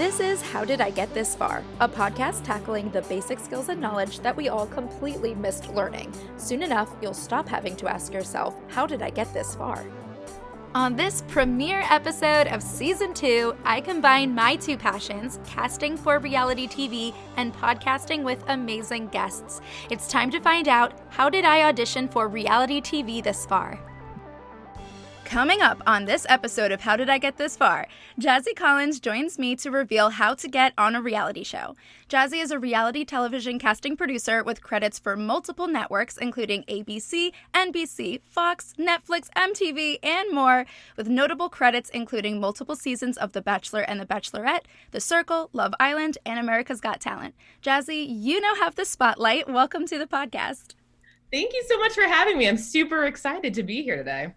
This is How Did I Get This Far? A podcast tackling the basic skills and knowledge that we all completely missed learning. Soon enough, you'll stop having to ask yourself, how did I get this far? On this premiere episode of Season 2, I combine my two passions, casting for reality TV and podcasting with amazing guests. It's time to find out, how did I audition for reality TV this far? Coming up on this episode of How Did I Get This Far, Jazzy Collins joins me to reveal how to get on a reality show. Jazzy is a reality television casting producer with credits for multiple networks, including ABC, NBC, Fox, Netflix, MTV, and more, with notable credits including multiple seasons of The Bachelor and The Bachelorette, The Circle, Love Island, and America's Got Talent. Jazzy, you now have the spotlight. Welcome to the podcast. Thank you so much for having me. I'm super excited to be here today.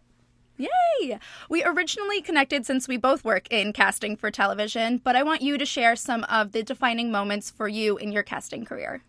Yay! We originally connected since we both work in casting for television, but I want you to share some of the defining moments for you in your casting career.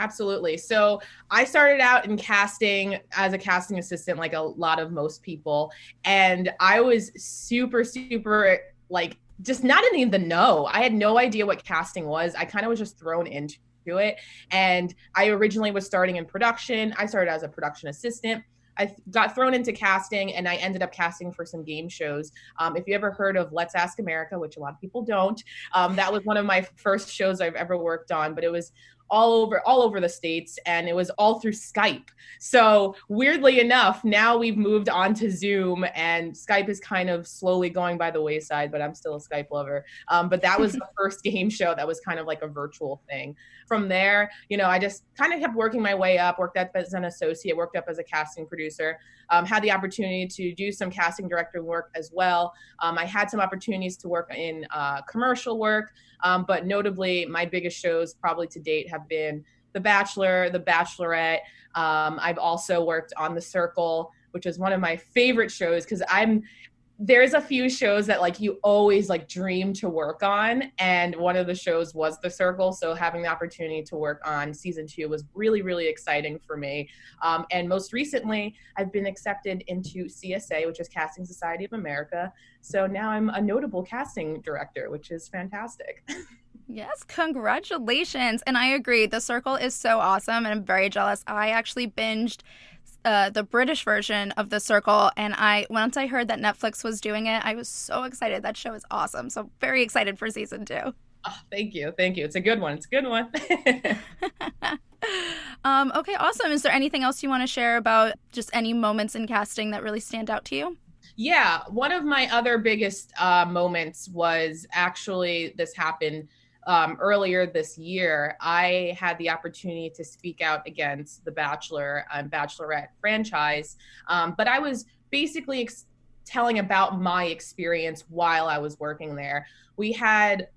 Absolutely. So I started out in casting as a casting assistant, like a lot of most people. And I was super, just not in the know. I had no idea what casting was. I kind of was just thrown into it. And I originally was starting in production. I started as a production assistant. I got thrown into casting and I ended up casting for some game shows. If you ever heard of Let's Ask America, which a lot of people don't, that was one of my first shows I've ever worked on, but it was all over the States, and it was all through Skype. So weirdly enough, now we've moved on to Zoom, and Skype is kind of slowly going by the wayside, but I'm still a Skype lover. But that was the first game show that was kind of like a virtual thing. From there, I just kind of kept working my way up, worked up as an associate, worked up as a casting producer, had the opportunity to do some casting director work as well. I had some opportunities to work in commercial work, but notably my biggest shows probably to date have been The Bachelor, The Bachelorette. I've also worked on The Circle, which is one of my favorite shows because there's a few shows that you always dream to work on, and one of the shows was The Circle. So having the opportunity to work on season 2 was really, really exciting for me. And most recently, I've been accepted into CSA, which is Casting Society of America. So now I'm a notable casting director, which is fantastic. Yes, congratulations. And I agree. The Circle is so awesome, and I'm very jealous. I actually binged the British version of The Circle, and once I heard that Netflix was doing it, I was so excited. That show is awesome. So very excited for season 2. Oh, thank you. It's a good one. Okay, awesome. Is there anything else you want to share about just any moments in casting that really stand out to you? Yeah, one of my other biggest moments was actually, this happened earlier this year. I had the opportunity to speak out against the Bachelor and Bachelorette franchise, but I was basically telling about my experience while I was working there. We had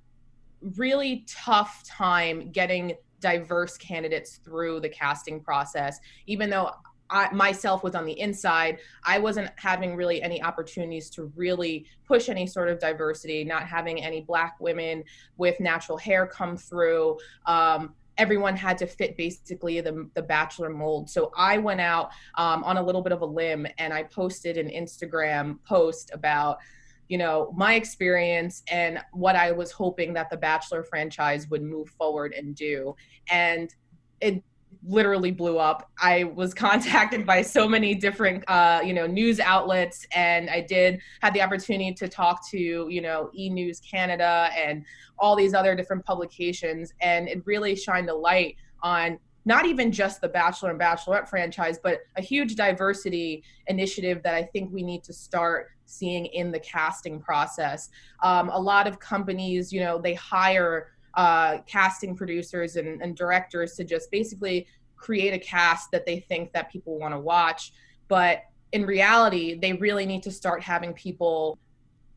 really tough time getting diverse candidates through the casting process, even though I myself was on the inside. I wasn't having really any opportunities to really push any sort of diversity, not having any Black women with natural hair come through. Everyone had to fit basically the Bachelor mold. So I went out on a little bit of a limb, and I posted an Instagram post about my experience and what I was hoping that the Bachelor franchise would move forward and do. And it literally blew up. I was contacted by so many different, news outlets, and I had the opportunity to talk to, E! News Canada and all these other different publications. And it really shined a light on not even just the Bachelor and Bachelorette franchise, but a huge diversity initiative that I think we need to start seeing in the casting process. A lot of companies, they hire casting producers and directors to just basically create a cast that they think that people want to watch. But in reality, they really need to start having people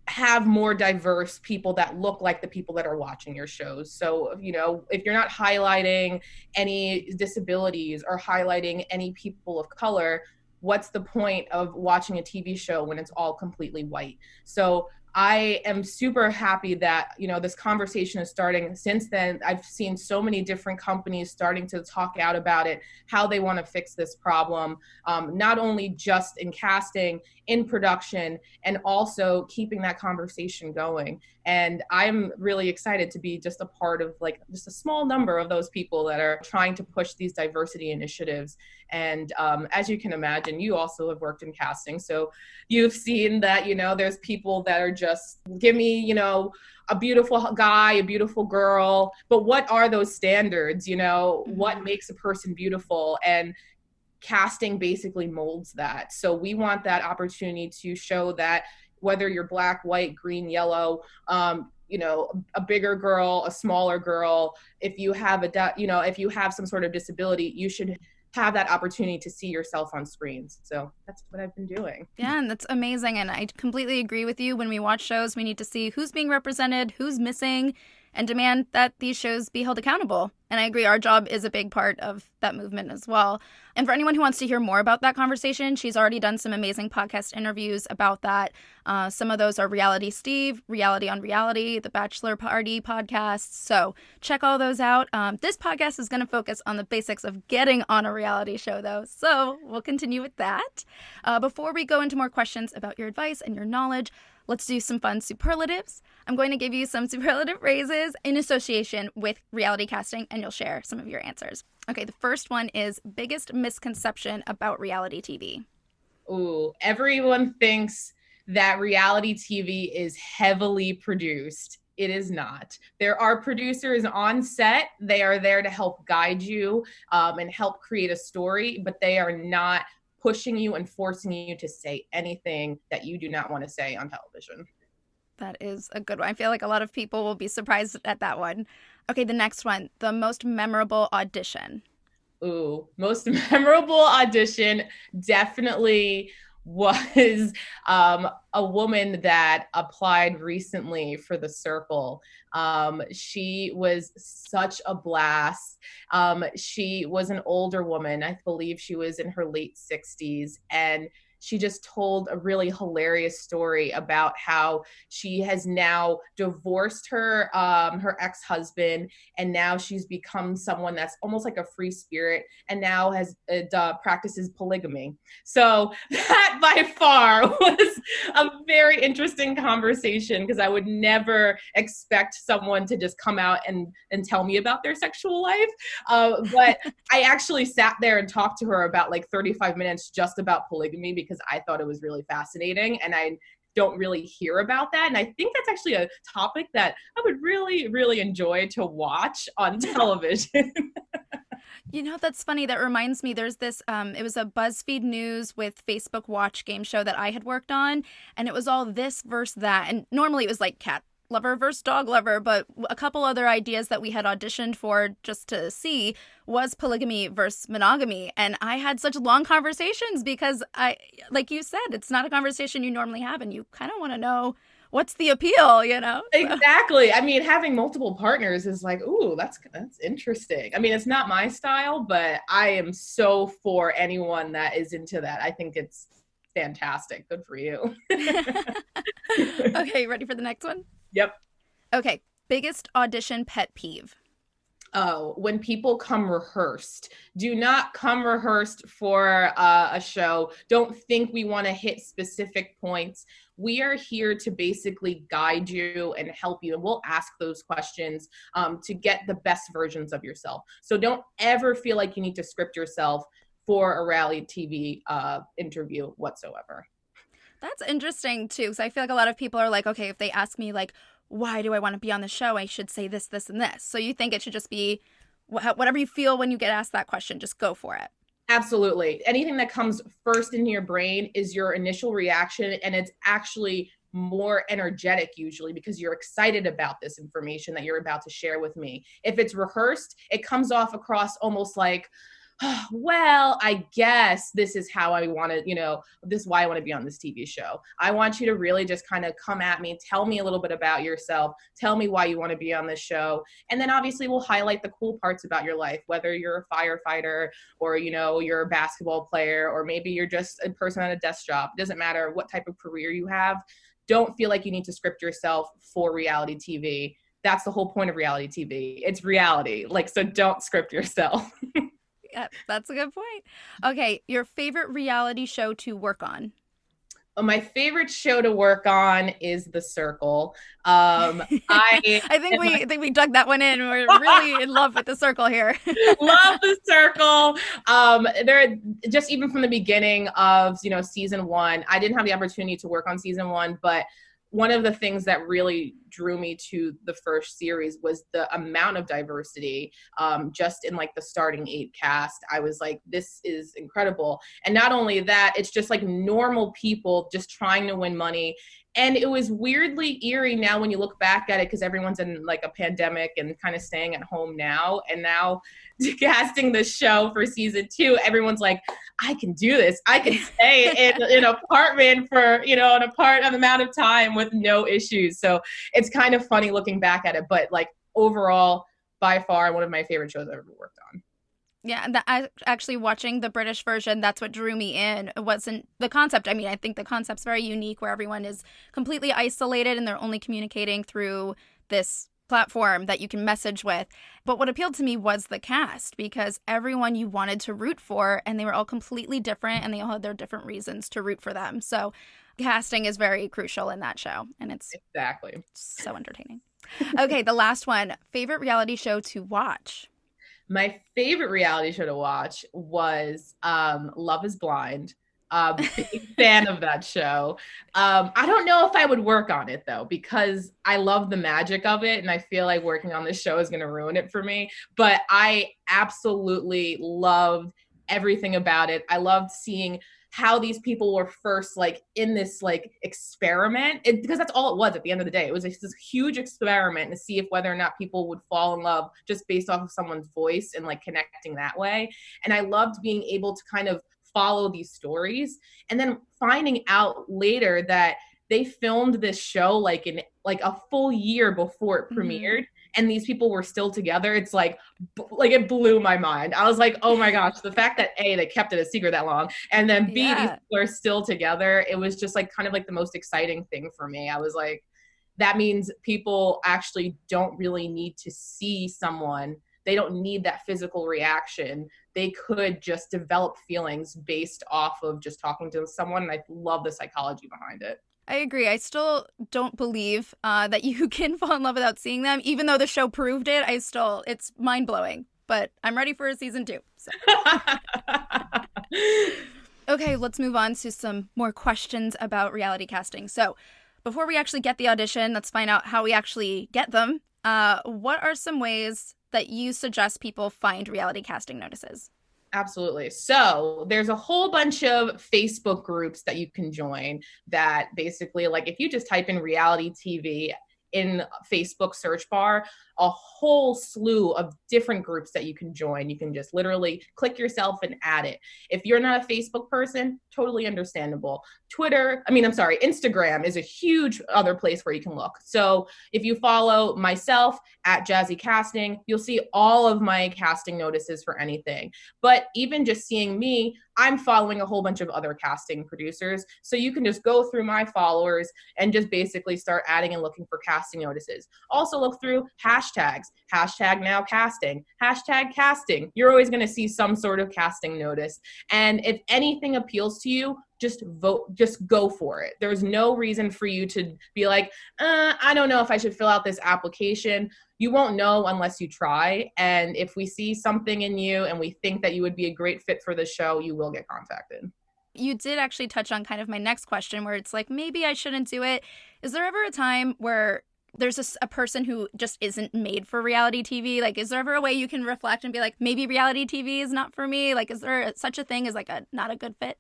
have more diverse people that look like the people that are watching your shows. So, if you're not highlighting any disabilities or highlighting any people of color, what's the point of watching a TV show when it's all completely white? So I am super happy that, this conversation is starting. Since then, I've seen so many different companies starting to talk out about it, how they want to fix this problem, not only just in casting, in production, and also keeping that conversation going. And I'm really excited to be just a part of like just a small number of those people that are trying to push these diversity initiatives. And as you can imagine, you also have worked in casting. So you've seen that, there's people that are just, give me, a beautiful guy, a beautiful girl, but what are those standards? What makes a person beautiful? And casting basically molds that. So we want that opportunity to show that whether you're black, white, green, yellow, a bigger girl, a smaller girl, if you have if you have some sort of disability, you should have that opportunity to see yourself on screens. So that's what I've been doing. Yeah, and that's amazing. And I completely agree with you. When we watch shows, we need to see who's being represented, who's missing, and demand that these shows be held accountable. And I agree, our job is a big part of that movement as well. And for anyone who wants to hear more about that conversation, she's already done some amazing podcast interviews about that. Some of those are Reality Steve, Reality on Reality, the Bachelor Party podcast. So check all those out. This podcast is going to focus on the basics of getting on a reality show, though. So we'll continue with that. Before we go into more questions about your advice and your knowledge, let's do some fun superlatives. I'm going to give you some superlative phrases in association with reality casting, and you'll share some of your answers. Okay, the first one is biggest misconception about reality TV. Ooh, everyone thinks that reality TV is heavily produced. It is not. There are producers on set. They are there to help guide you and help create a story, but they are not pushing you and forcing you to say anything that you do not want to say on television. That is a good one. I feel like a lot of people will be surprised at that one. Okay, the next one, the most memorable audition. Ooh, most memorable audition definitely was a woman that applied recently for The Circle. She was such a blast. She was an older woman. I believe she was in her late 60s, and she just told a really hilarious story about how she has now divorced her ex-husband, and now she's become someone that's almost like a free spirit, and now practices polygamy. So that by far was a very interesting conversation, because I would never expect someone to just come out and tell me about their sexual life. But I actually sat there and talked to her about like 35 minutes just about polygamy, because I thought it was really fascinating, and I don't really hear about that. And I think that's actually a topic that I would really, really enjoy to watch on television. That's funny. That reminds me, there's this, it was a BuzzFeed News with Facebook Watch game show that I had worked on, and it was all this versus that. And normally it was like cat lover versus dog lover, but a couple other ideas that we had auditioned for just to see was polygamy versus monogamy. And I had such long conversations because like you said, it's not a conversation you normally have, and you kind of want to know what's the appeal, Exactly. I mean, having multiple partners is like, ooh, that's interesting. I mean, it's not my style, but I am so for anyone that is into that. I think it's fantastic. Good for you. Okay, ready for the next one? Yep. Okay, biggest audition pet peeve. Oh, when people come rehearsed. Do not come rehearsed for a show. Don't think we want to hit specific points. We are here to basically guide you and help you, and we'll ask those questions to get the best versions of yourself. So don't ever feel like you need to script yourself for a reality TV interview whatsoever. That's interesting, too, because I feel like a lot of people are like, okay, if they ask me, like, why do I want to be on the show, I should say this, this, and this. So you think it should just be whatever you feel when you get asked that question, just go for it. Absolutely. Anything that comes first into your brain is your initial reaction, and it's actually more energetic usually because you're excited about this information that you're about to share with me. If it's rehearsed, it comes off across almost like, oh, well, I guess this is how I want to, this is why I want to be on this TV show. I want you to really just kind of come at me, tell me a little bit about yourself, tell me why you want to be on this show. And then obviously we'll highlight the cool parts about your life, whether you're a firefighter or, you're a basketball player, or maybe you're just a person on a desk job. It doesn't matter what type of career you have. Don't feel like you need to script yourself for reality TV. That's the whole point of reality TV. It's reality. So don't script yourself. Yeah, that's a good point. Okay, your favorite reality show to work on? My favorite show to work on is The Circle. I I think we dug that one in. We're really in love with The Circle here. love The Circle. There, just even from the beginning of season one, I didn't have the opportunity to work on season one, but one of the things that really drew me to the first series was the amount of diversity, just in like the starting 8 cast. I was like, this is incredible. And not only that, it's just like normal people just trying to win money. And it was weirdly eerie now when you look back at it, because everyone's in like a pandemic and kind of staying at home now. And now casting the show for season 2, everyone's like, I can do this. I can stay in an apartment for, an amount of time with no issues. So it's kind of funny looking back at it. But like overall, by far, one of my favorite shows I've ever worked on. Yeah, and actually watching the British version, that's what drew me in. It wasn't the concept. I mean, I think the concept's very unique where everyone is completely isolated and they're only communicating through this platform that you can message with. But what appealed to me was the cast, because everyone you wanted to root for, and they were all completely different and they all had their different reasons to root for them. So casting is very crucial in that show, and it's exactly so entertaining. Okay, the last one, favorite reality show to watch. My favorite reality show to watch was Love is Blind. Big fan of that show. I don't know if I would work on it though, because I love the magic of it and I feel like working on this show is going to ruin it for me. But I absolutely loved everything about it. I loved seeing how these people were first like in this like experiment, because that's all it was at the end of the day. It was this huge experiment to see if whether or not people would fall in love just based off of someone's voice and like connecting that way. And I loved being able to kind of follow these stories and then finding out later that they filmed this show like in like a full year before it premiered, and these people were still together. It's like it blew my mind. I was like, oh my gosh, the fact that A, they kept it a secret that long, and then B, these people are still together. It was just like kind of like the most exciting thing for me. I was like, that means people actually don't really need to see someone. They don't need that physical reaction. They could just develop feelings based off of just talking to someone. And I love the psychology behind it. I agree. I still don't believe that you can fall in love without seeing them, even though the show proved it. It's mind-blowing, but I'm ready for a season 2. So. Okay, let's move on to some more questions about reality casting. So before we actually get the audition, let's find out how we actually get them. What are some ways that you suggest people find reality casting notices? Absolutely. So there's a whole bunch of Facebook groups that you can join that basically, like if you just type in reality TV in Facebook search bar, a whole slew of different groups that you can join. You can just literally click yourself and add it. If you're not a Facebook person, totally understandable. Instagram is a huge other place where you can look. So if you follow myself at Jazzy Casting, you'll see all of my casting notices for anything. But even just seeing me, I'm following a whole bunch of other casting producers. So you can just go through my followers and just basically start adding and looking for casting notices. Also look through hashtags, #NowCasting, #casting. You're always going to see some sort of casting notice. And if anything appeals to you, just go for it. There's no reason for you to be like, I don't know if I should fill out this application. You won't know unless you try. And if we see something in you and we think that you would be a great fit for the show, you will get contacted. You did actually touch on kind of my next question where it's like, maybe I shouldn't do it. Is there ever a time where there's a person who just isn't made for reality TV? Like, is there ever a way you can reflect and be like, maybe reality TV is not for me? Like, is there such a thing as like not a good fit?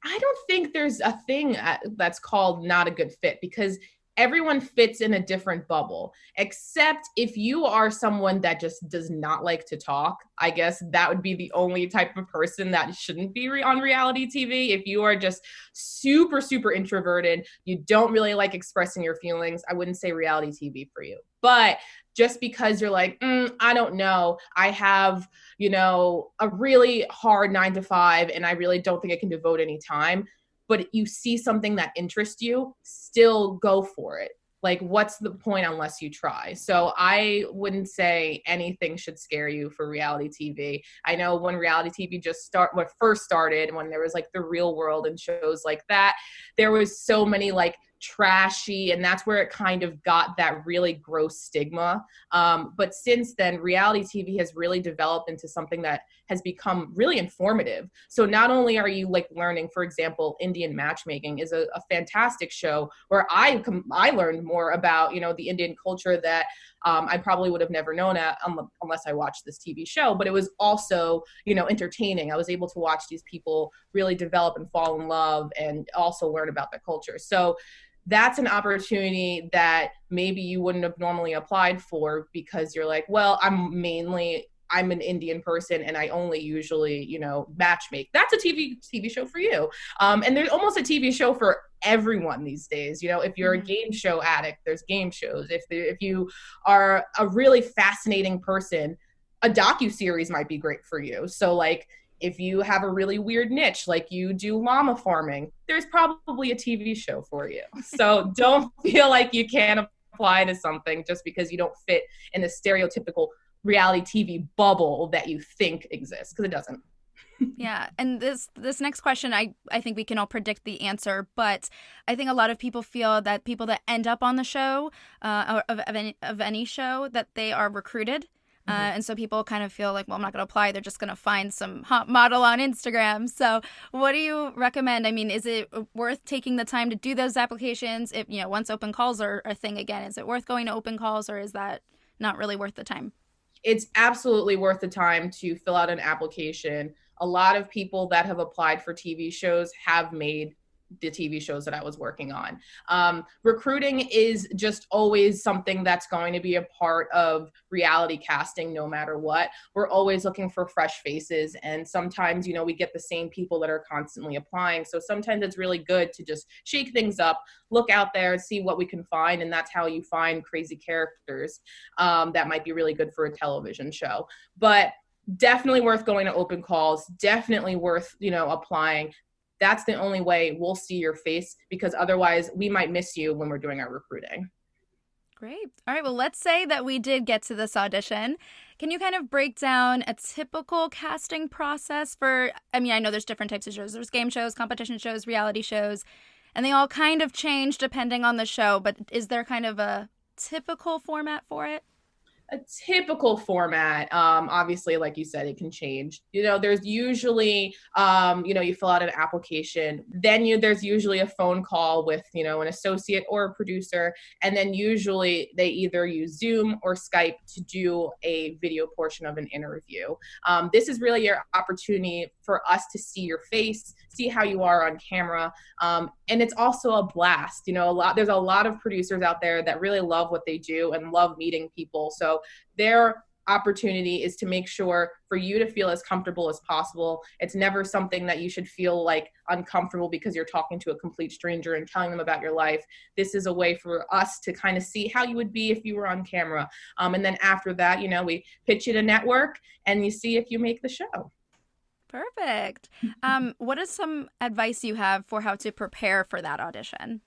I don't think there's a thing that's called not a good fit, because everyone fits in a different bubble, except if you are someone that just does not like to talk. I guess that would be the only type of person that shouldn't be on reality TV. If you are just super, super introverted, you don't really like expressing your feelings, I wouldn't say reality TV for you. But just because you're like, I don't know, I have, a really hard 9 to 5 and I really don't think I can devote any time, but you see something that interests you, still go for it. like, what's the point unless you try? So I wouldn't say anything should scare you for reality TV. I know when reality TV when first started, when there was like The Real World and shows like that, there was so many like trashy, and that's where it kind of got that really gross stigma. But since then, reality TV has really developed into something that has become really informative. So not only are you like learning, for example, Indian matchmaking is a fantastic show where I learned more about, you know, the Indian culture that I probably would have never known unless I watched this TV show. But it was also, you know, entertaining. I was able to watch these people really develop and fall in love and also learn about the culture. So that's an opportunity that maybe you wouldn't have normally applied for because you're like, well, I'm an Indian person and I only usually, you know, matchmake. That's a TV show for you. And there's almost a TV show for everyone these days. You know, if you're a game show addict, there's game shows. If you are a really fascinating person, a docuseries might be great for you. So like, if you have a really weird niche, like you do llama farming, there's probably a TV show for you. So don't feel like you can't apply to something just because you don't fit in the stereotypical reality TV bubble that you think exists, because it doesn't. Yeah, and this next question, I think we can all predict the answer, but I think a lot of people feel that people that end up on the show, or of any show, that they are recruited. And so people kind of feel like, well, I'm not going to apply. They're just going to find some hot model on Instagram. So what do you recommend? I mean, is it worth taking the time to do those applications? If, you know, once open calls are a thing again, is it worth going to open calls, or is that not really worth the time? It's absolutely worth the time to fill out an application. A lot of people that have applied for TV shows have made the TV shows that I was working on. Recruiting is just always something that's going to be a part of reality casting no matter what. We're always looking for fresh faces, and sometimes, you know, we get the same people that are constantly applying. So sometimes it's really good to just shake things up, look out there and see what we can find, and that's how you find crazy characters that might be really good for a television show. But definitely worth going to open calls, definitely worth, you know, applying. That's the only way we'll see your face, because otherwise we might miss you when we're doing our recruiting. Great. All right. Well, let's say that we did get to this audition. Can you kind of break down a typical casting process for, I mean, I know there's different types of shows. There's game shows, competition shows, reality shows, and they all kind of change depending on the show. But is there kind of a typical format for it? A typical format, obviously, like you said, it can change. You know, there's usually, you know, you fill out an application, then there's usually a phone call with, you know, an associate or a producer, and then usually they either use Zoom or Skype to do a video portion of an interview. This is really your opportunity for us to see your face, see how you are on camera, and it's also a blast. You know, there's a lot of producers out there that really love what they do and love meeting people. So their opportunity is to make sure for you to feel as comfortable as possible. It's never something that you should feel like uncomfortable because you're talking to a complete stranger and telling them about your life. This is a way for us to kind of see how you would be if you were on camera. And then after that, you know, we pitch you to network and you see if you make the show. Perfect. What is some advice you have for how to prepare for that audition?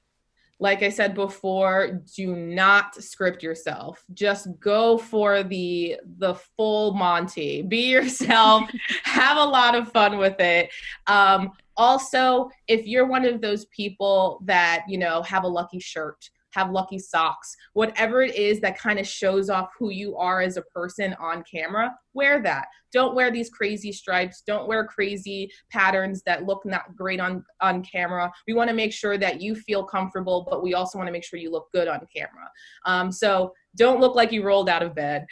Like I said before, do not script yourself. Just go for the full Monty. Be yourself. Have a lot of fun with it. Also, if you're one of those people that, you know, have a lucky shirt, have lucky socks, whatever it is that kind of shows off who you are as a person on camera, wear that. Don't wear these crazy stripes. Don't wear crazy patterns that look not great on camera. We want to make sure that you feel comfortable, but we also want to make sure you look good on camera. So don't look like you rolled out of bed.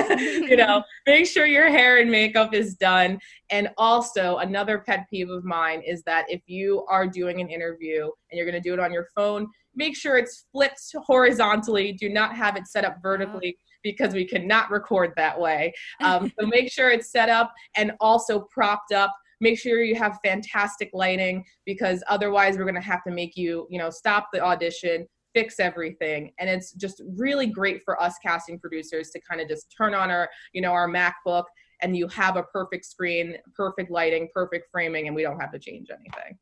You know, make sure your hair and makeup is done. And also, another pet peeve of mine is that if you are doing an interview and you're going to do it on your phone, make sure it's flipped horizontally. Do not have it set up vertically, because we cannot record that way. So make sure it's set up and also propped up. Make sure you have fantastic lighting, because otherwise we're going to have to make you, you know, stop the audition, fix everything. And it's just really great for us casting producers to kind of just turn on our, you know, our MacBook, and you have a perfect screen, perfect lighting, perfect framing, and we don't have to change anything.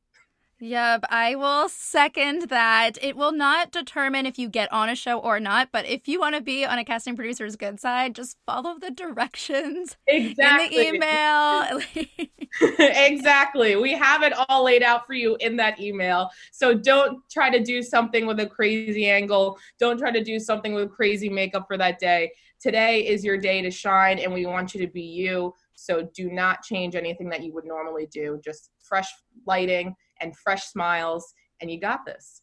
Yep, I will second that. It will not determine if you get on a show or not, but if you want to be on a casting producer's good side, just follow the directions in the Exactly. email. Exactly. We have it all laid out for you in that email. So don't try to do something with a crazy angle. Don't try to do something with crazy makeup for that day. Today is your day to shine, and we want you to be you. So do not change anything that you would normally do. Just fresh lighting and fresh smiles, and you got this.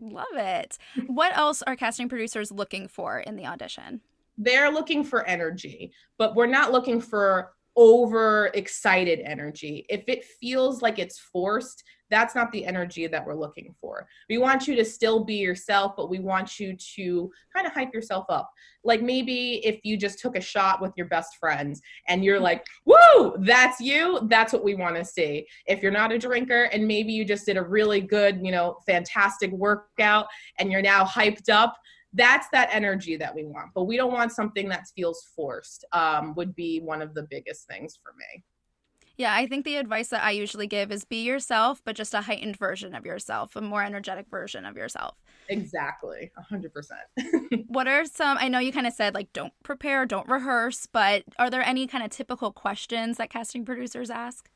Love it. What else are casting producers looking for in the audition? They're looking for energy, but we're not looking for overexcited energy. If it feels like it's forced, that's not the energy that we're looking for. We want you to still be yourself, but we want you to kind of hype yourself up. Like maybe if you just took a shot with your best friends and you're like, woo, that's you, that's what we want to see. If you're not a drinker and maybe you just did a really good, fantastic workout and you're now hyped up, that's that energy that we want. But we don't want something that feels forced, would be one of the biggest things for me. Yeah, I think the advice that I usually give is be yourself, but just a heightened version of yourself, a more energetic version of yourself. Exactly, 100%. What are some, I know you kind of said like don't prepare, don't rehearse, but are there any kind of typical questions that casting producers ask?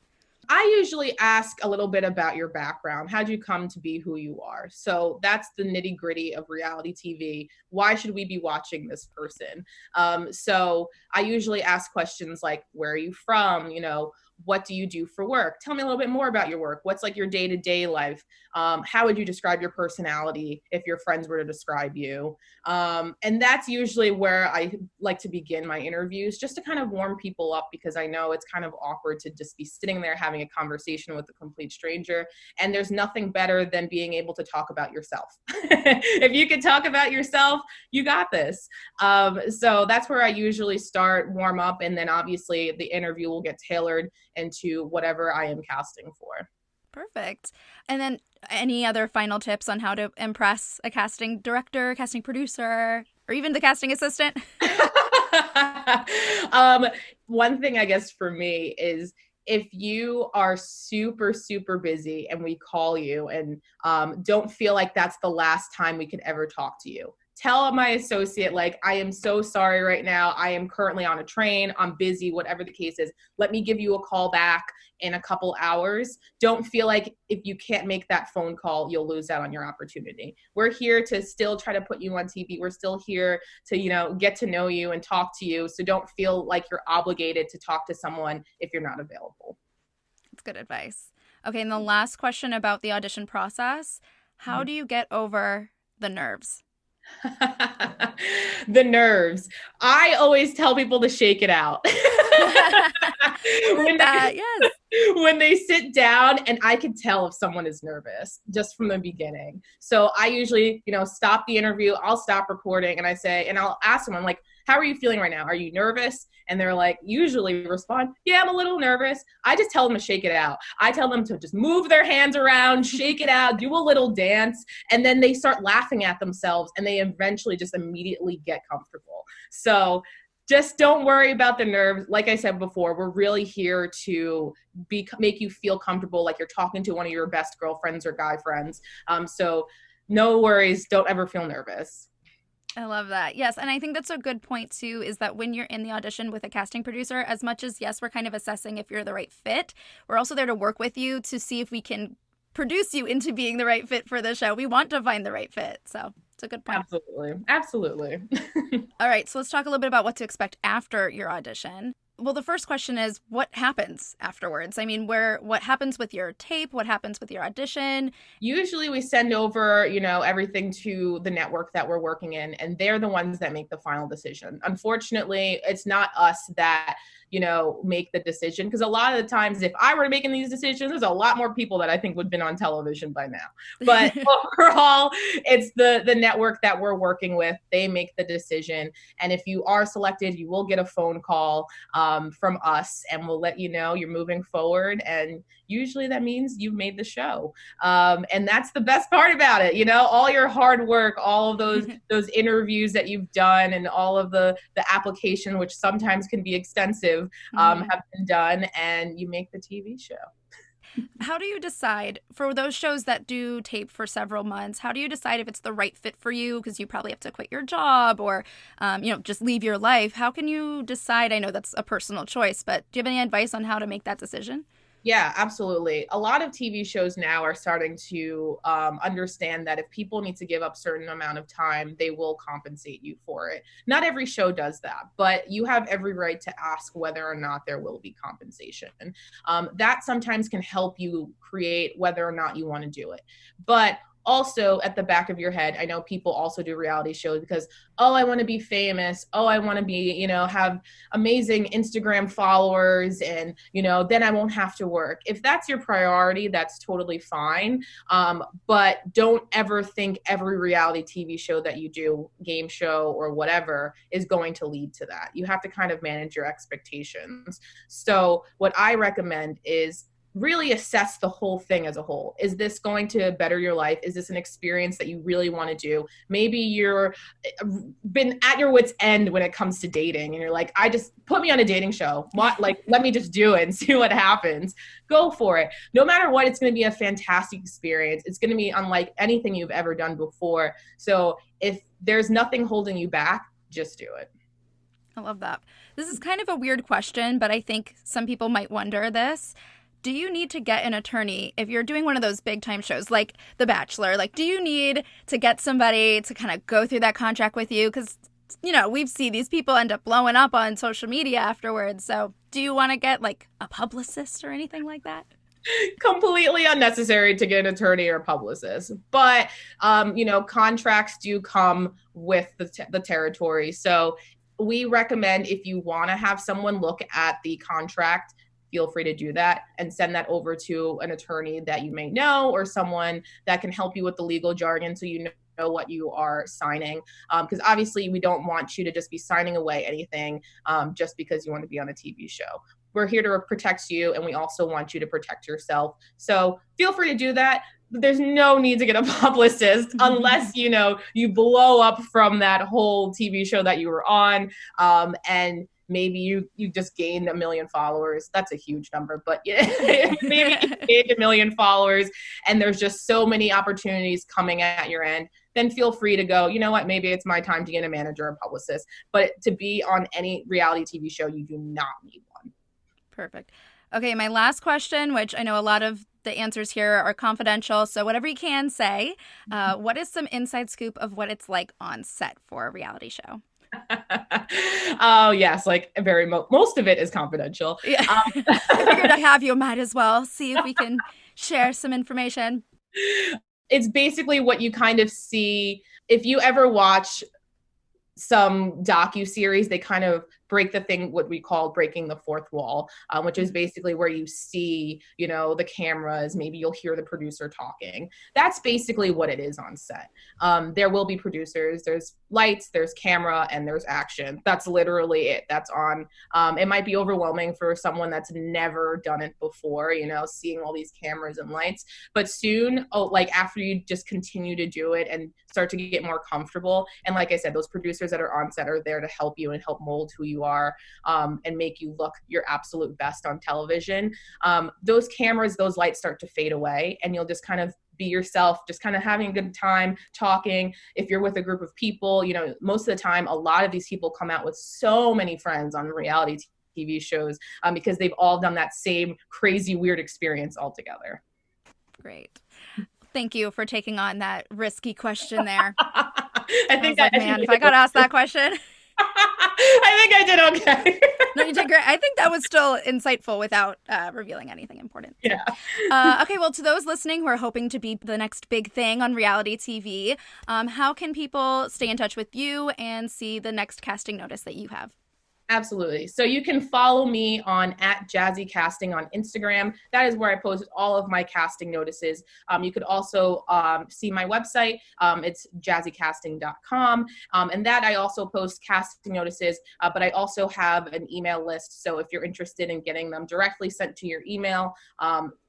I usually ask a little bit about your background. How'd you come to be who you are? So that's the nitty gritty of reality TV. Why should we be watching this person? So I usually ask questions like, where are you from? What do you do for work? Tell me a little bit more about your work. What's like your day-to-day life? How would you describe your personality if your friends were to describe you? And that's usually where I like to begin my interviews, just to kind of warm people up, because I know it's kind of awkward to just be sitting there having a conversation with a complete stranger. And there's nothing better than being able to talk about yourself. If you can talk about yourself, you got this. So that's where I usually start, warm up, and then obviously the interview will get tailored into whatever I am casting for. Perfect. And then any other final tips on how to impress a casting director, casting producer, or even the casting assistant? One thing I guess for me is, if you are super, super busy and we call you and don't feel like that's the last time we could ever talk to you, tell my associate, like, I am so sorry right now. I am currently on a train. I'm busy, whatever the case is. Let me give you a call back in a couple hours. Don't feel like if you can't make that phone call, you'll lose out on your opportunity. We're here to still try to put you on TV. We're still here to, get to know you and talk to you. So don't feel like you're obligated to talk to someone if you're not available. That's good advice. Okay, and the last question about the audition process. How do you get over the nerves? The nerves. I always tell people to shake it out. Yes. When they sit down, and I can tell if someone is nervous just from the beginning. So I usually, stop the interview. I'll stop recording and I'll ask them, I'm like, how are you feeling right now? Are you nervous? And they're like, usually respond, yeah, I'm a little nervous. I just tell them to shake it out. I tell them to just move their hands around, shake it out, do a little dance. And then they start laughing at themselves and they eventually just immediately get comfortable. So just don't worry about the nerves. Like I said before, we're really here to make you feel comfortable, like you're talking to one of your best girlfriends or guy friends. So no worries. Don't ever feel nervous. I love that. Yes. And I think that's a good point too, is that when you're in the audition with a casting producer, as much as, yes, we're kind of assessing if you're the right fit, we're also there to work with you to see if we can produce you into being the right fit for the show. We want to find the right fit. So it's a good point. Absolutely. All right. So let's talk a little bit about what to expect after your audition. Well, the first question is, what happens afterwards? I mean, what happens with your tape? What happens with your audition? Usually we send over, everything to the network that we're working in, and they're the ones that make the final decision. Unfortunately, it's not us that, make the decision, because a lot of the times if I were making these decisions, there's a lot more people that I think would have been on television by now. But overall, it's the network that we're working with. They make the decision. And if you are selected, you will get a phone call from us, and we'll let you know you're moving forward. And usually that means you've made the show. And that's the best part about it. All your hard work, all of those interviews that you've done, and all of the application, which sometimes can be extensive, have been done, and you make the TV show. How do you decide for those shows that do tape for several months? How do you decide if it's the right fit for you? Because you probably have to quit your job or, just leave your life. How can you decide? I know that's a personal choice, but do you have any advice on how to make that decision? Yeah, absolutely. A lot of TV shows now are starting to understand that if people need to give up certain amount of time, they will compensate you for it. Not every show does that, but you have every right to ask whether or not there will be compensation. That sometimes can help you create whether or not you want to do it. But also at the back of your head, I know people also do reality shows because, oh, I want to be famous. Oh, I want to be, have amazing Instagram followers and, then I won't have to work. If that's your priority, that's totally fine. But don't ever think every reality TV show that you do, game show or whatever, is going to lead to that. You have to kind of manage your expectations. So what I recommend is really assess the whole thing as a whole. Is this going to better your life? Is this an experience that you really want to do? Maybe you're been at your wit's end when it comes to dating and you're like, I just put me on a dating show. Let me just do it and see what happens. Go for it. No matter what, it's going to be a fantastic experience. It's going to be unlike anything you've ever done before. So if there's nothing holding you back, just do it. I love that. This is kind of a weird question, but I think some people might wonder this. Do you need to get an attorney if you're doing one of those big time shows like The Bachelor? Like, do you need to get somebody to kind of go through that contract with you? Because, we've seen these people end up blowing up on social media afterwards. So do you want to get like a publicist or anything like that? Completely unnecessary to get an attorney or a publicist. But, contracts do come with the territory. So we recommend if you want to have someone look at the contract, feel free to do that and send that over to an attorney that you may know or someone that can help you with the legal jargon so you know what you are signing. Because obviously we don't want you to just be signing away anything just because you want to be on a TV show. We're here to protect you and we also want you to protect yourself. So feel free to do that. There's no need to get a publicist unless, you blow up from that whole TV show that you were on and maybe you just gained 1 million followers. That's a huge number, but maybe you gained 1 million followers and there's just so many opportunities coming at your end, then feel free to go, you know what, maybe it's my time to get a manager or publicist. But to be on any reality TV show, you do not need one. Perfect. Okay, my last question, which I know a lot of the answers here are confidential, so whatever you can say, what is some inside scoop of what it's like on set for a reality show? Oh yes, like most of it is confidential. Yeah. I figured I have you, might as well see if we can share some information. It's basically what you kind of see if you ever watch some docu-series. They kind of break the thing, what we call breaking the fourth wall, which is basically where you see, the cameras, maybe you'll hear the producer talking. That's basically what it is on set. There will be producers, there's lights, there's camera, and there's action. That's literally it. That's on. It might be overwhelming for someone that's never done it before, seeing all these cameras and lights, but soon, after you just continue to do it and start to get more comfortable. And like I said, those producers that are on set are there to help you and help mold who you are and make you look your absolute best on television. Those cameras, those lights start to fade away and you'll just kind of be yourself, just kind of having a good time talking. If you're with a group of people, most of the time, a lot of these people come out with so many friends on reality TV shows because they've all done that same crazy, weird experience all together. Great. Thank you for taking on that risky question there. If I got asked that question. I think I did okay. No, you did great. I think that was still insightful without revealing anything important. Yeah. Okay, well, to those listening who are hoping to be the next big thing on reality TV, how can people stay in touch with you and see the next casting notice that you have? Absolutely. So you can follow me on @JazzyCasting on Instagram. That is where I post all of my casting notices. You could also see my website. It's jazzycasting.com. And that I also post casting notices, but I also have an email list. So if you're interested in getting them directly sent to your email,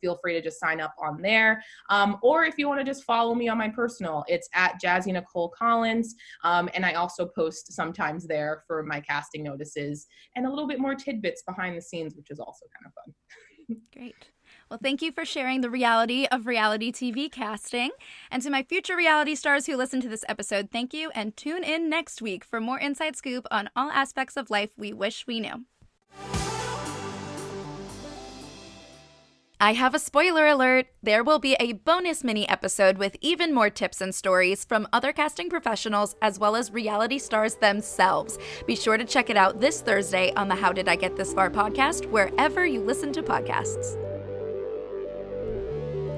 feel free to just sign up on there. Or if you want to just follow me on my personal, it's @JazzyNicoleCollins. And I also post sometimes there for my casting notices and a little bit more tidbits behind the scenes, which is also kind of fun. Great. Well, thank you for sharing the reality of reality TV casting. And to my future reality stars who listen to this episode, thank you, and tune in next week for more inside scoop on all aspects of life we wish we knew. I have a spoiler alert. There will be a bonus mini episode with even more tips and stories from other casting professionals as well as reality stars themselves. Be sure to check it out this Thursday on the How Did I Get This Far podcast, wherever you listen to podcasts.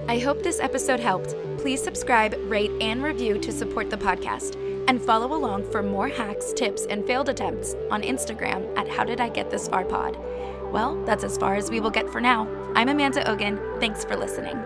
I hope this episode helped. Please subscribe, rate, and review to support the podcast. And follow along for more hacks, tips, and failed attempts on Instagram at How Did I Get This Far Pod. Well, that's as far as we will get for now. I'm Amanda Ogun. Thanks for listening.